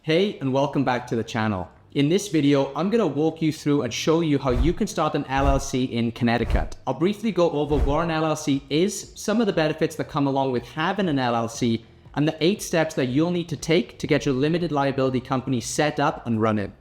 Hey, and welcome back to the channel. In this video, I'm going to walk you through and show you how you can start an LLC in Connecticut. I'll briefly go over what an LLC is, some of the benefits that come along with having an LLC, and the 8 steps that you'll need to take to get your limited liability company set up and running.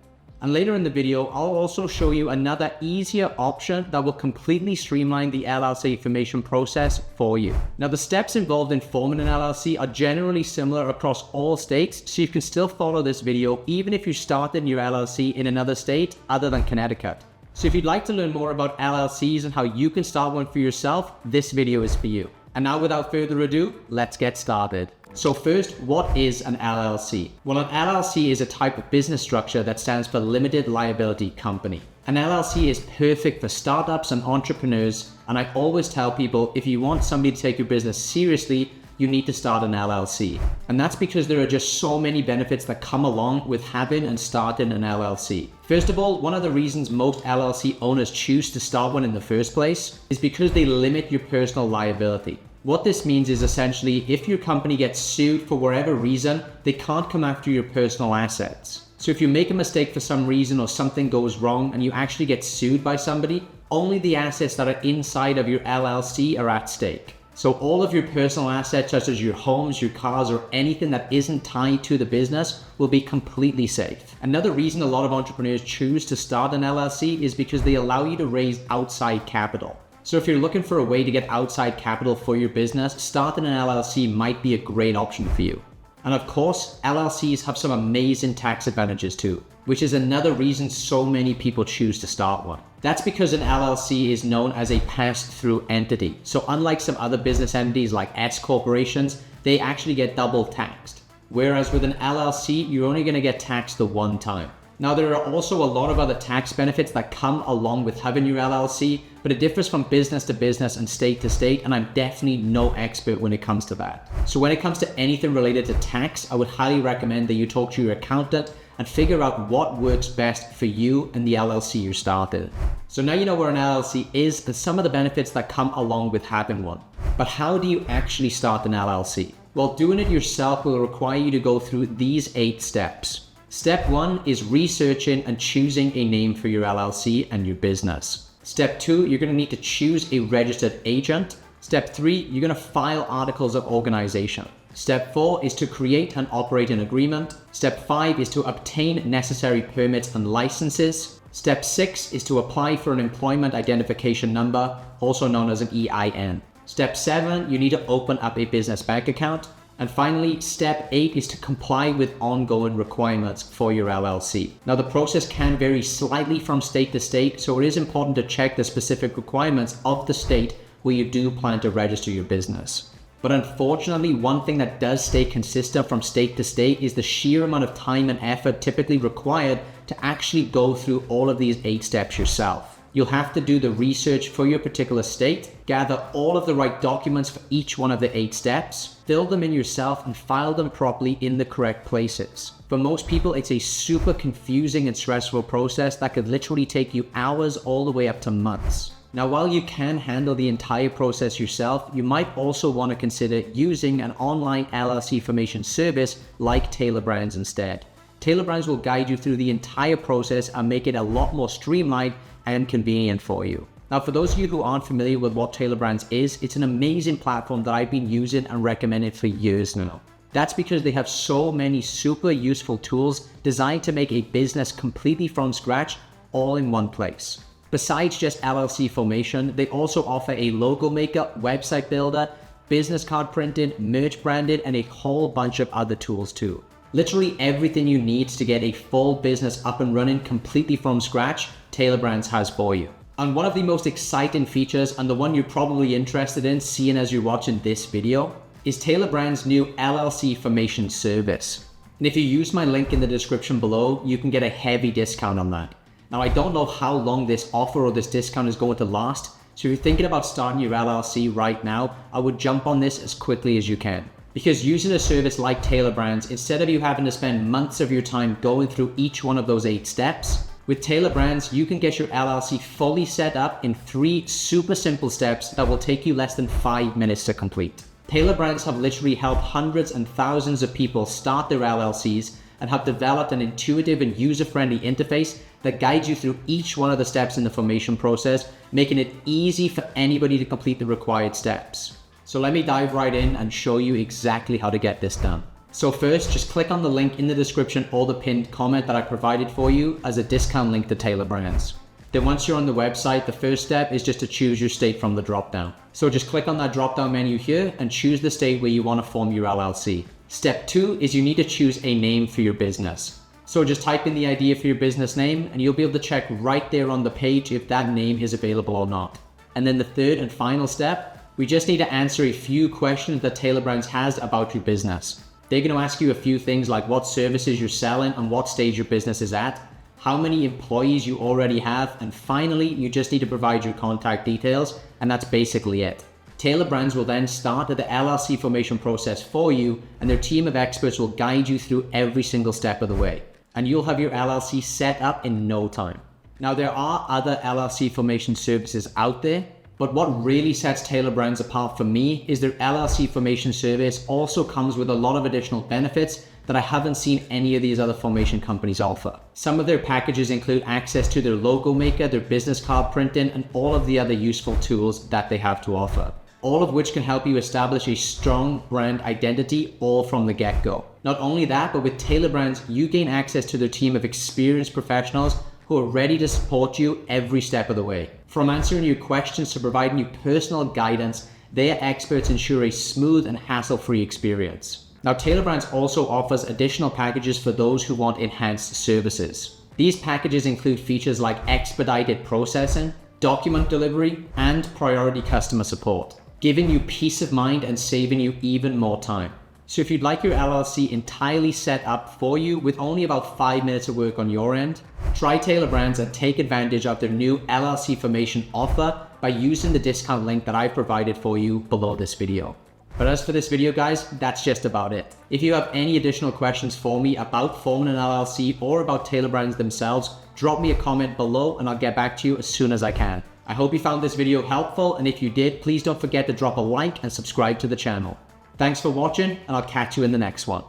And later in the video, I'll also show you another easier option that will completely streamline the LLC formation process for you. Now, the steps involved in forming an LLC are generally similar across all states, so you can still follow this video even if you started your LLC in another state other than Connecticut. So if you'd like to learn more about LLCs and how you can start one for yourself, this video is for you. And now, without further ado, let's get started. So first, what is an LLC? Well, an LLC is a type of business structure that stands for Limited Liability Company. An LLC is perfect for startups and entrepreneurs, and I always tell people, if you want somebody to take your business seriously, you need to start an LLC. And that's because there are just so many benefits that come along with having and starting an LLC. First of all, one of the reasons most LLC owners choose to start one in the first place is because they limit your personal liability. What this means is essentially, if your company gets sued for whatever reason, they can't come after your personal assets. So if you make a mistake for some reason or something goes wrong and you actually get sued by somebody, only the assets that are inside of your LLC are at stake. So all of your personal assets, such as your homes, your cars, or anything that isn't tied to the business, will be completely safe. Another reason a lot of entrepreneurs choose to start an LLC is because they allow you to raise outside capital. So if you're looking for a way to get outside capital for your business, starting an LLC might be a great option for you. And of course, LLCs have some amazing tax advantages too, which is another reason so many people choose to start one. That's because an LLC is known as a pass-through entity. So unlike some other business entities like S corporations, they actually get double taxed. Whereas with an LLC, you're only going to get taxed the one time. Now, there are also a lot of other tax benefits that come along with having your LLC, but it differs from business to business and state to state, and I'm definitely no expert when it comes to that. So when it comes to anything related to tax, I would highly recommend that you talk to your accountant and figure out what works best for you and the LLC you started. So now you know where an LLC is and some of the benefits that come along with having one. But how do you actually start an LLC? Well, doing it yourself will require you to go through these 8 steps. Step 1 is researching and choosing a name for your LLC and your business. Step 2, you're going to need to choose a registered agent. Step 3, you're going to file articles of organization. Step 4 is to create and operate an agreement. Step 5 is to obtain necessary permits and licenses. Step 6 is to apply for an employment identification number, also known as an EIN. Step 7, you need to open up a business bank account. And finally, step 8 is to comply with ongoing requirements for your LLC. Now, the process can vary slightly from state to state, so it is important to check the specific requirements of the state where you do plan to register your business. But unfortunately, one thing that does stay consistent from state to state is the sheer amount of time and effort typically required to actually go through all of these 8 steps yourself. You'll have to do the research for your particular state, gather all of the right documents for each one of the 8 steps, fill them in yourself, and file them properly in the correct places. For most people, it's a super confusing and stressful process that could literally take you hours all the way up to months. Now, while you can handle the entire process yourself, you might also want to consider using an online LLC formation service like Tailor Brands instead. Tailor Brands will guide you through the entire process and make it a lot more streamlined and convenient for you. Now, for those of you who aren't familiar with what Tailor Brands is, it's an amazing platform that I've been using and recommending for years now. That's because they have so many super useful tools designed to make a business completely from scratch, all in one place. Besides just LLC formation, they also offer a logo maker, website builder, business card printing, merch branding, and a whole bunch of other tools too. Literally everything you need to get a full business up and running completely from scratch, Tailor Brands has for you. And one of the most exciting features, and the one you're probably interested in seeing as you're watching this video, is Tailor Brands' new LLC formation service. And if you use my link in the description below, you can get a heavy discount on that. Now, I don't know how long this offer or this discount is going to last, so if you're thinking about starting your LLC right now, I would jump on this as quickly as you can. Because using a service like Tailor Brands, instead of you having to spend months of your time going through each one of those 8 steps, with Tailor Brands, you can get your LLC fully set up in 3 super simple steps that will take you less than 5 minutes to complete. Tailor Brands have literally helped hundreds and thousands of people start their LLCs, and have developed an intuitive and user-friendly interface that guides you through each one of the steps in the formation process, making it easy for anybody to complete the required steps. So let me dive right in and show you exactly how to get this done. So first, just click on the link in the description or the pinned comment that I provided for you as a discount link to Tailor Brands. Then once you're on the website, the first step is just to choose your state from the drop-down. So just click on that drop-down menu here and choose the state where you want to form your LLC. Step 2 is you need to choose a name for your business. So just type in the idea for your business name and you'll be able to check right there on the page if that name is available or not. And then the third and final step, we just need to answer a few questions that Tailor Brands has about your business. They're going to ask you a few things like what services you're selling and what stage your business is at, how many employees you already have, and finally, you just need to provide your contact details, and that's basically it. Tailor Brands will then start the LLC formation process for you, and their team of experts will guide you through every single step of the way, and you'll have your LLC set up in no time. Now, there are other LLC formation services out there, but what really sets Tailor Brands apart for me is their LLC formation service also comes with a lot of additional benefits that I haven't seen any of these other formation companies offer. Some of their packages include access to their logo maker, their business card printing, and all of the other useful tools that they have to offer. All of which can help you establish a strong brand identity all from the get-go. Not only that, but with Tailor Brands, you gain access to their team of experienced professionals who are ready to support you every step of the way. From answering your questions to providing you personal guidance, their experts ensure a smooth and hassle-free experience. Now, Tailor Brands also offers additional packages for those who want enhanced services. These packages include features like expedited processing, document delivery, and priority customer support, giving you peace of mind and saving you even more time. So if you'd like your LLC entirely set up for you with only about 5 minutes of work on your end, try Tailor Brands and take advantage of their new LLC formation offer by using the discount link that I've provided for you below this video. But as for this video, guys, that's just about it. If you have any additional questions for me about forming an LLC or about Tailor Brands themselves, drop me a comment below and I'll get back to you as soon as I can. I hope you found this video helpful, and if you did, please don't forget to drop a like and subscribe to the channel. Thanks for watching, and I'll catch you in the next one.